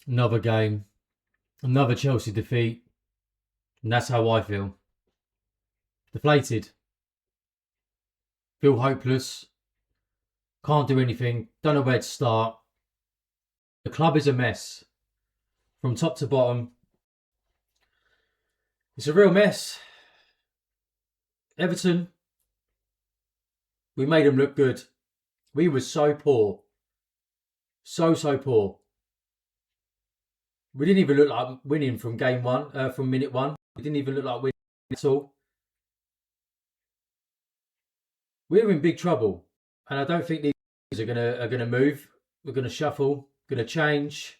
Another game, another Chelsea defeat, and that's how I feel. Deflated, feel hopeless, can't do anything, don't know where to start. The club is a mess from top to bottom. It's a real mess. Everton, we made them look good. We were so poor. So poor. We didn't even look like winning from game one, from minute one. We didn't even look like winning at all. We're in big trouble, and I don't think these are gonna move. We're gonna shuffle, gonna change.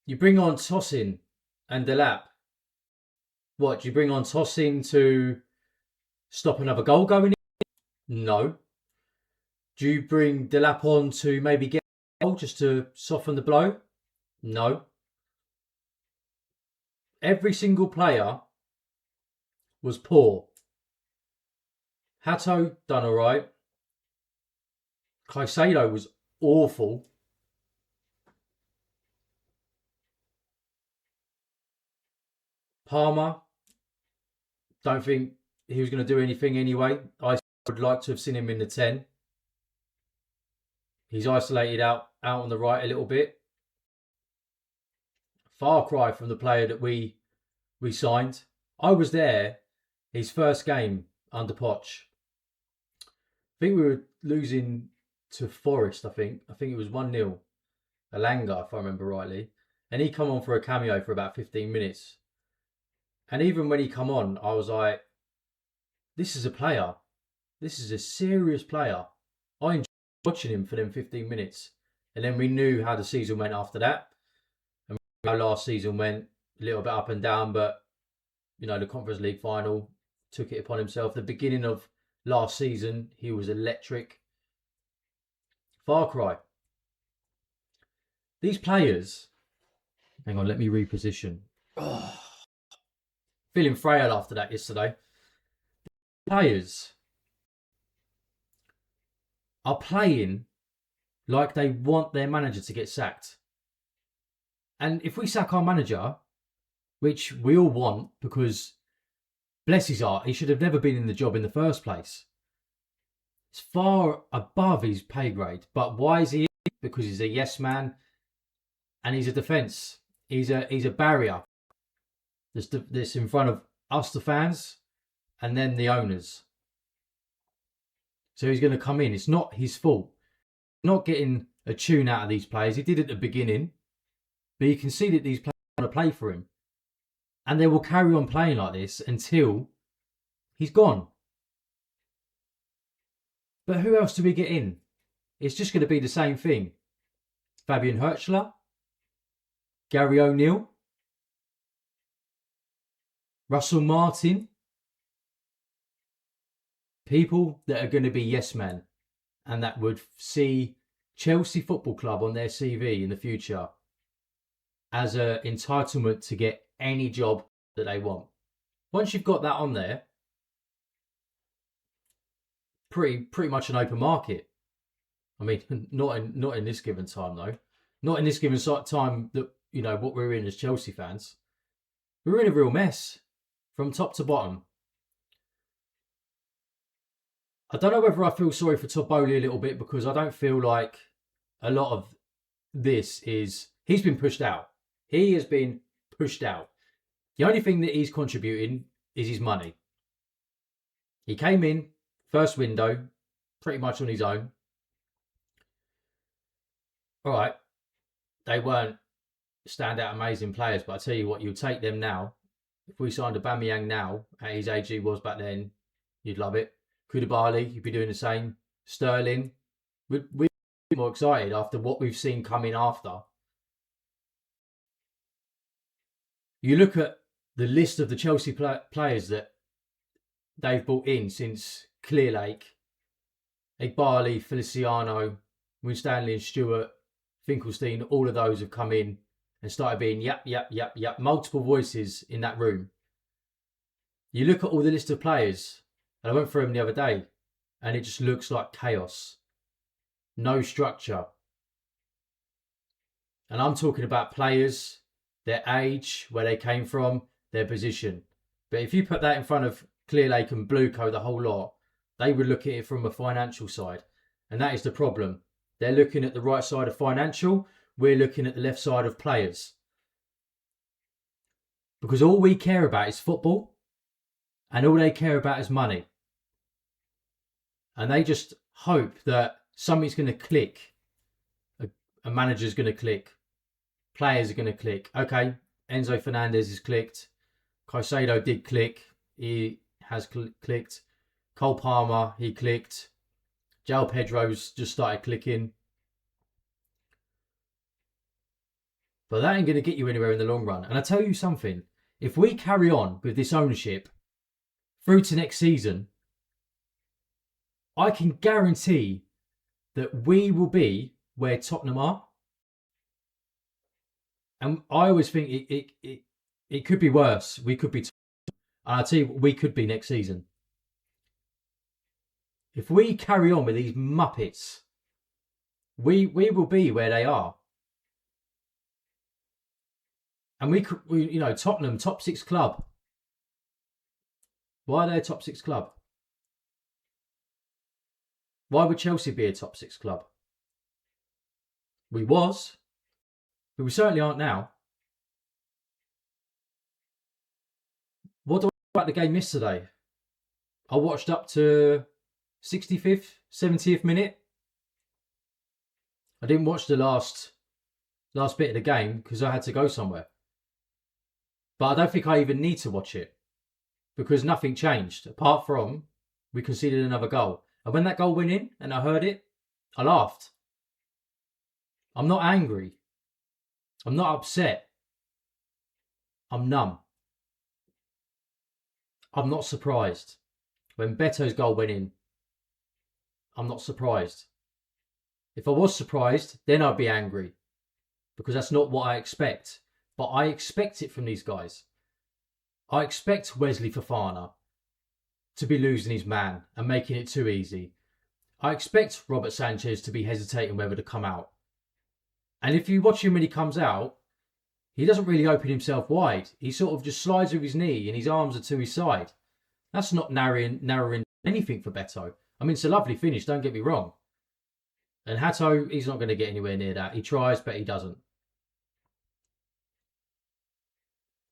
You bring on Tosin and Delap. What, do you bring on Tosin to stop another goal going in? No. Do you bring Delap on to maybe get a goal just to soften the blow? No. Every single player was poor. Hato done all right. Caicedo was awful. Palmer, don't think he was going to do anything anyway. I would like to have seen him in the 10. He's isolated out on the right a little bit. Far cry from the player that we signed. I was there his first game under Poch. I think we were losing to Forest, I think it was 1-0. Alanga, if I remember rightly. And he come on for a cameo for about 15 minutes. And even when he come on, I was like, this is a player. This is a serious player. I enjoyed watching him for them 15 minutes. And then we knew how the season went after that. And how last season went a little bit up and down, but, the Conference League final took it upon himself. The beginning of last season, he was electric. Far cry. These players, hang on, let me reposition. Oh, feeling frail after that yesterday. The players are playing like they want their manager to get sacked. And if we sack our manager, which we all want, because bless his heart, he should have never been in the job in the first place. It's far above his pay grade. But why is he in? Because he's a yes man and he's a defence. He's a barrier that's in front of us, the fans, and then the owners. So he's going to come in. It's not his fault. Not getting a tune out of these players. He did at the beginning, but you can see that these players want to play for him. And they will carry on playing like this until he's gone. But who else do we get in? It's just going to be the same thing. Fabian Hertzler, Gary O'Neill, Russell Martin. People that are going to be yes men and that would see Chelsea Football Club on their CV in the future as an entitlement to get any job that they want. Once you've got that on there, pretty much an open market. I mean, not in this given time though. Not in this given time that what we're in as Chelsea fans. We're in a real mess from top to bottom. I don't know whether I feel sorry for Toboli a little bit, because I don't feel like a lot of this is he's been pushed out. He has been pushed out. The only thing that he's contributing is his money. He came in, first window, pretty much on his own. All right, they weren't standout amazing players, but I tell you what, you'll take them now. If we signed Aubameyang now, at his age he was back then, you'd love it. Koulibaly, you'd be doing the same. Sterling, we'd be more excited after what we've seen coming after. You look at the list of the Chelsea players that they've brought in since Clearlake, Igbali, Feliciano, Winstanley and Stewart, Finkelstein, all of those have come in and started being yap, multiple voices in that room. You look at all the list of players, and I went through them the other day, and it just looks like chaos. No structure. And I'm talking about players, their age, where they came from, their position. But if you put that in front of Clearlake and Bluecount, the whole lot, they would look at it from a financial side. And that is the problem. They're looking at the right side of financial. We're looking at the left side of players. Because all we care about is football. And all they care about is money. And they just hope that something's going to click. A manager's going to click. Players are going to click. Okay, Enzo Fernandez has clicked. Caicedo did click. He has clicked. Cole Palmer, he clicked. João Pedro's just started clicking. But that ain't going to get you anywhere in the long run. And I tell you something. If we carry on with this ownership through to next season, I can guarantee that we will be where Tottenham are. And I always think it could be worse. We could be, and I'll tell you what we could be next season. If we carry on with these Muppets, we will be where they are. And we Tottenham, top 6 club. Why are they a top 6 club? Why would Chelsea be a top 6 club? We was, but we certainly aren't now. What do I think about the game yesterday? I watched up to 65th, 70th minute. I didn't watch the last bit of the game because I had to go somewhere. But I don't think I even need to watch it because nothing changed apart from we conceded another goal. And when that goal went in and I heard it, I laughed. I'm not angry. I'm not upset. I'm numb. I'm not surprised. When Beto's goal went in, I'm not surprised. If I was surprised, then I'd be angry because that's not what I expect. But I expect it from these guys. I expect Wesley Fofana to be losing his man and making it too easy. I expect Robert Sanchez to be hesitating whether to come out. And if you watch him when he comes out, he doesn't really open himself wide. He sort of just slides with his knee and his arms are to his side. That's not narrowing anything for Beto. I mean, it's a lovely finish, don't get me wrong. And Hato, he's not going to get anywhere near that. He tries, but he doesn't.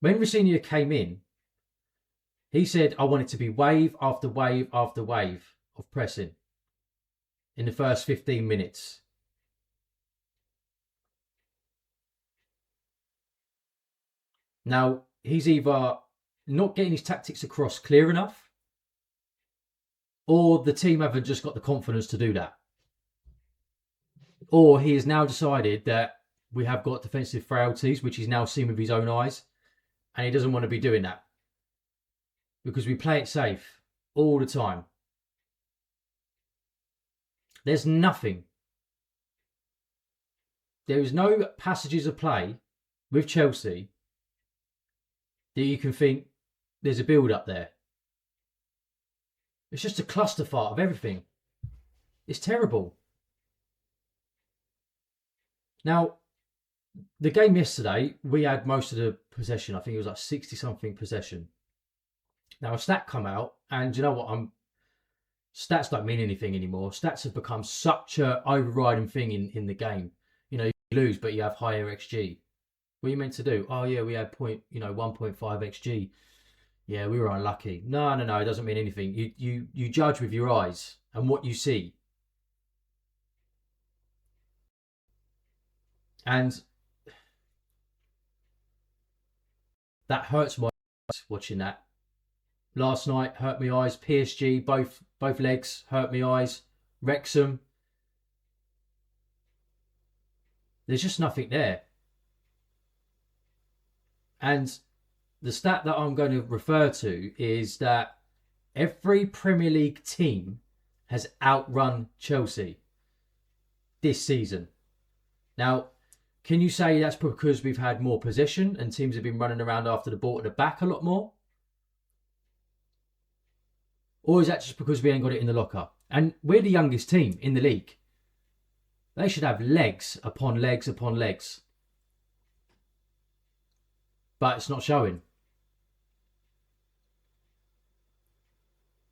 When Rosenior came in, he said, I want it to be wave after wave after wave of pressing in the first 15 minutes. Now, he's either not getting his tactics across clear enough, or the team haven't just got the confidence to do that. Or he has now decided that we have got defensive frailties, which he's now seen with his own eyes, and he doesn't want to be doing that. Because we play it safe all the time. There's nothing. There is no passages of play with Chelsea that you can think there's a build up there. It's just a clusterfuck of everything. It's terrible. Now, the game yesterday, we had most of the possession. I think it was like 60-something possession. Now, a stat come out, and you know what? Stats don't mean anything anymore. Stats have become such a overriding thing in the game. You know, you lose, but you have higher XG. What are you meant to do? Oh, yeah, we had 1.5 XG. Yeah, we were unlucky. No, it doesn't mean anything. You judge with your eyes and what you see. And that hurts my eyes watching that. Last night hurt my eyes. PSG, both legs hurt my eyes. Wrexham. There's just nothing there. And the stat that I'm going to refer to is that every Premier League team has outrun Chelsea this season. Now, can you say that's because we've had more possession and teams have been running around after the ball at the back a lot more? Or is that just because we ain't got it in the locker? And we're the youngest team in the league. They should have legs upon legs upon legs. but it's not showing.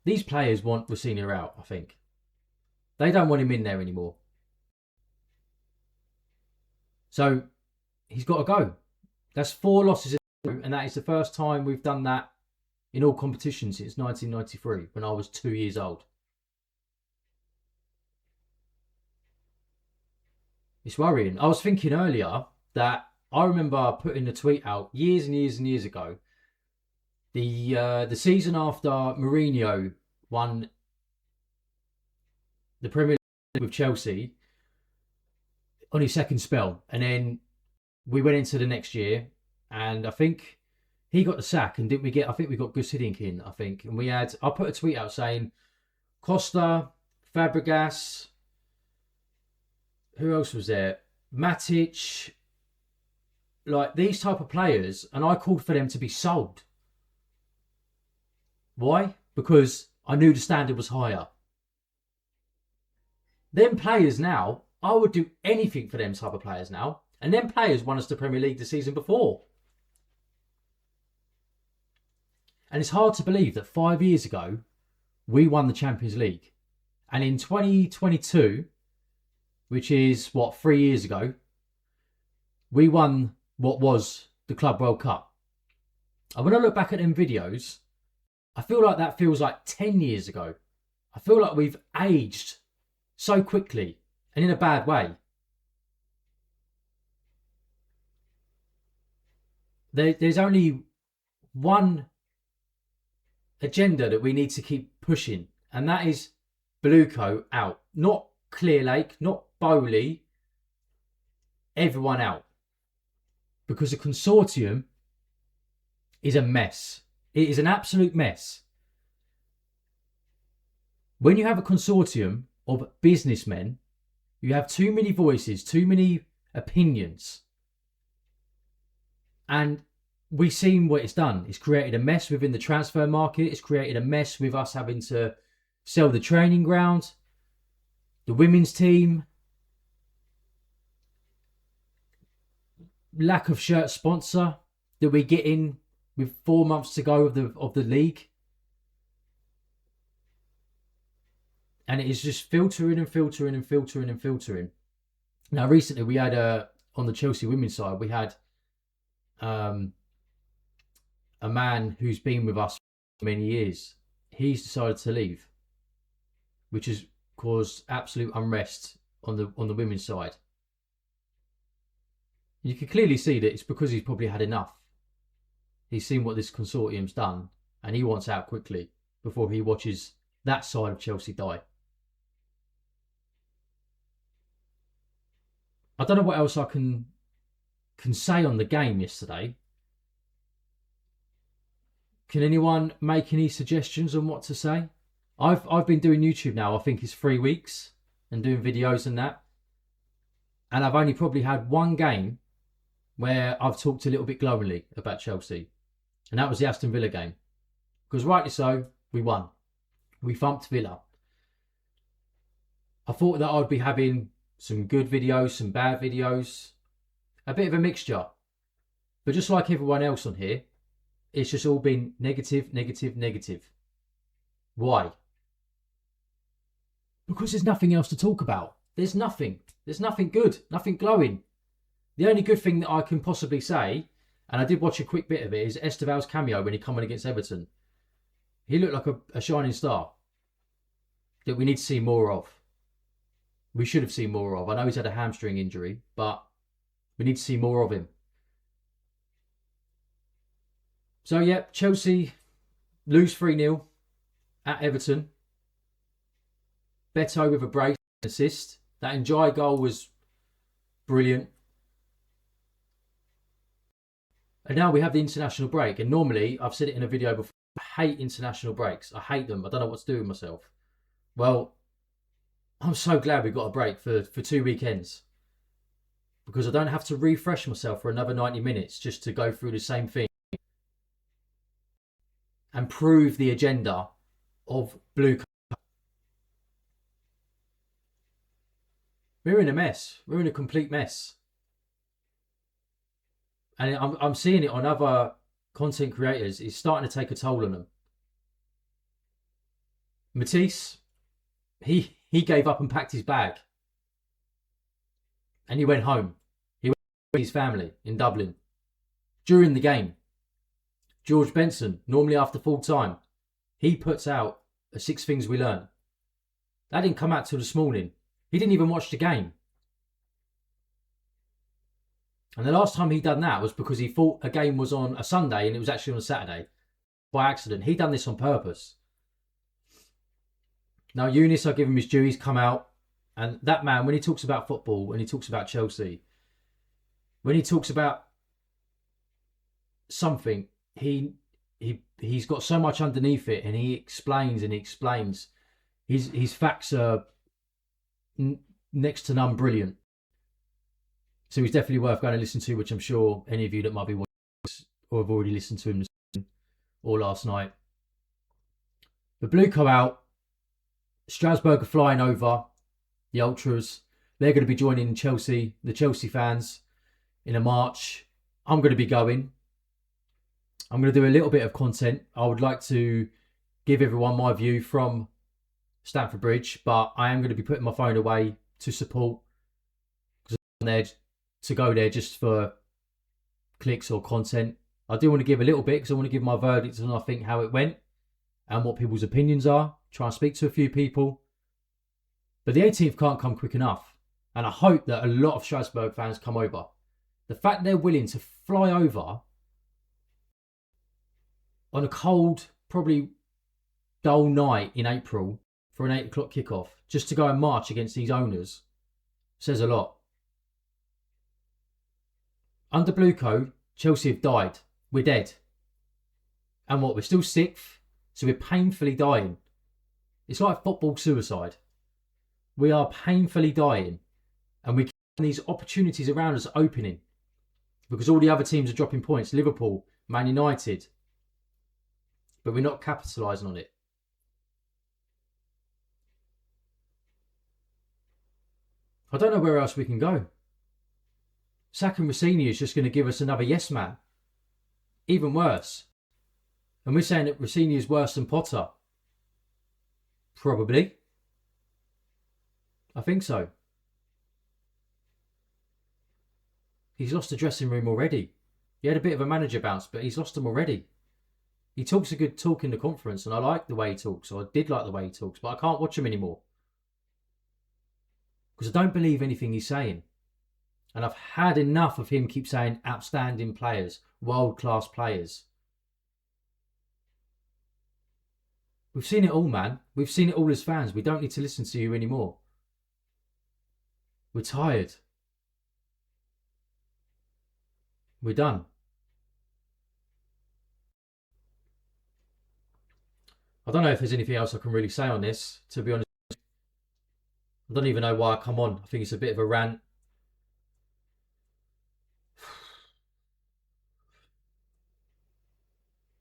These players want Rosenior out, I think. They don't want him in there anymore. So he's got to go. That's 4 losses, and that is the first time we've done that in all competitions since 1993, when I was 2 years old. It's worrying. I was thinking earlier that I remember putting a tweet out years and years and years ago. The season after Mourinho won the Premier League with Chelsea on his second spell, and then we went into the next year, and I think he got the sack, and didn't we get? I think we got Gus Hiddink in. I think, and we had. I put a tweet out saying Costa, Fabregas. Who else was there? Matic. Like these type of players, and I called for them to be sold. Why? Because I knew the standard was higher. Them players now, I would do anything for them type of players now. And them players won us the Premier League the season before. And it's hard to believe that 5 years ago, we won the Champions League. And in 2022, which is, 3 years ago, we won what was the Club World Cup. And when I look back at them videos, I feel like that feels like 10 years ago. I feel like we've aged so quickly, and in a bad way. There's only one agenda that we need to keep pushing, and that is Bluecoout out. Not Clear Lake, not Bowley, everyone out. Because the consortium is a mess. It is an absolute mess. When you have a consortium of businessmen, you have too many voices, too many opinions. And we've seen what it's done. It's created a mess within the transfer market. It's created a mess with us having to sell the training ground, the women's team, lack of shirt sponsor that we get in with 4 months to go of the league. And it is just filtering and filtering and filtering and filtering. Now, recently we had on the Chelsea women's side, we had a man who's been with us for many years. He's decided to leave, which has caused absolute unrest on the women's side. You can clearly see that it's because he's probably had enough. He's seen what this consortium's done, and he wants out quickly before he watches that side of Chelsea die. I don't know what else I can say on the game yesterday. Can anyone make any suggestions on what to say? I've been doing YouTube now, I think it's 3 weeks, and doing videos and that. And I've only probably had one game where I've talked a little bit glowingly about Chelsea. And that was the Aston Villa game. Because rightly so, we won. We thumped Villa. I thought that I'd be having some good videos, some bad videos. A bit of a mixture. But just like everyone else on here, it's just all been negative, negative, negative. Why? Because there's nothing else to talk about. There's nothing. There's nothing good, nothing glowing. The only good thing that I can possibly say, and I did watch a quick bit of it, is Esteval's cameo when he come on against Everton. He looked like a shining star that we need to see more of. We should have seen more of. I know he's had a hamstring injury, but we need to see more of him. So, yeah, Chelsea lose 3-0 at Everton. Beto with a brace assist. That Njai goal was brilliant. And now we have the international break. And normally, I've said it in a video before, I hate international breaks. I hate them. I don't know what to do with myself. Well, I'm so glad we got a break for 2 weekends. Because I don't have to refresh myself for another 90 minutes just to go through the same thing. And prove the agenda of Bluecoout. We're in a mess. We're in a complete mess. And I'm seeing it on other content creators. It's starting to take a toll on them. Matisse, he gave up and packed his bag. And he went home. He went with his family in Dublin. During the game, George Benson, normally after full time, he puts out a 6 Things We Learned. That didn't come out till this morning. He didn't even watch the game. And the last time he done that was because he thought a game was on a Sunday and it was actually on a Saturday. By accident. He done this on purpose. Now, Eunice, I give him his due. He's come out. And that man, when he talks about football, when he talks about Chelsea, when he talks about something, he's got so much underneath it, and he explains and he explains. His facts are next to none brilliant. So he's definitely worth going to listen to, which I'm sure any of you that might be watching this or have already listened to him this morning or last night. But Bluecoout out. Strasbourg are flying over. The Ultras. They're going to be joining Chelsea, the Chelsea fans, in a march. I'm going to be going. I'm going to do a little bit of content. I would like to give everyone my view from Stamford Bridge, but I am going to be putting my phone away to support, because I'm there to go there just for clicks or content. I do want to give a little bit because I want to give my verdict on, I think, how it went and what people's opinions are. Try and speak to a few people. But the 18th can't come quick enough. And I hope that a lot of Strasbourg fans come over. The fact they're willing to fly over on a cold, probably dull night in April for an 8 o'clock kickoff, just to go and march against these owners, says a lot. Under Bluecode, Chelsea have died. We're dead. And what? We're still 6th, so we're painfully dying. It's like football suicide. We are painfully dying, and we keep these opportunities around us opening because all the other teams are dropping points. Liverpool, Man United. But we're not capitalising on it. I don't know where else we can go. Sacking Rossini is just going to give us another yes man. Even worse. And we're saying that Rossini is worse than Potter. Probably. I think so. He's lost the dressing room already. He had a bit of a manager bounce, but he's lost them already. He talks a good talk in the conference, and I like the way he talks, or I did like the way he talks, but I can't watch him anymore. Because I don't believe anything he's saying. And I've had enough of him keep saying outstanding players, world-class players. We've seen it all, man. We've seen it all as fans. We don't need to listen to you anymore. We're tired. We're done. I don't know if there's anything else I can really say on this, to be honest. I don't even know why I come on. I think it's a bit of a rant.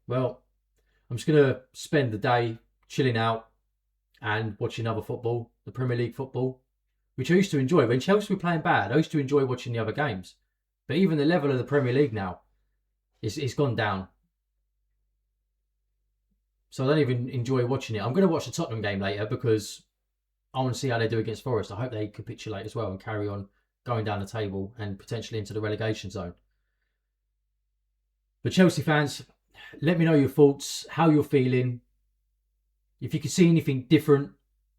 Well, I'm just going to spend the day chilling out and watching other football, the Premier League football, which I used to enjoy. When Chelsea were playing bad, I used to enjoy watching the other games. But even the level of the Premier League now, it's gone down. So I don't even enjoy watching it. I'm going to watch the Tottenham game later because I want to see how they do against Forest. I hope they capitulate as well and carry on going down the table and potentially into the relegation zone. But Chelsea fans, let me know your thoughts, how you're feeling. If you can see anything different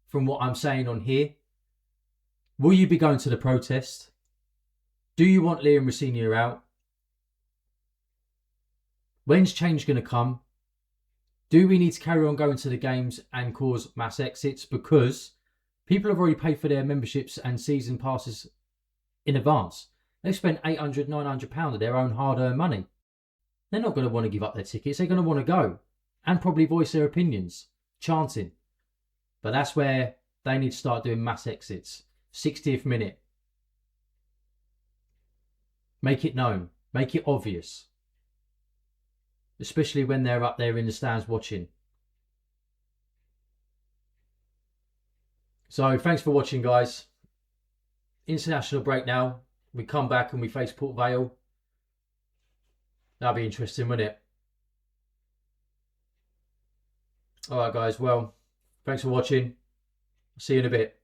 from what I'm saying on here. Will you be going to the protest? Do you want Liam Rossini out? When's change going to come? Do we need to carry on going to the games and cause mass exits? Because people have already paid for their memberships and season passes in advance. They've spent £800, £900 of their own hard-earned money. They're not going to want to give up their tickets. They're going to want to go and probably voice their opinions, chanting. But that's where they need to start doing mass exits. 60th minute. Make it known. Make it obvious. Especially when they're up there in the stands watching. So thanks for watching, guys. International break now. We come back and we face Port Vale. That'd be interesting, wouldn't it? All right, guys. Well, thanks for watching. See you in a bit.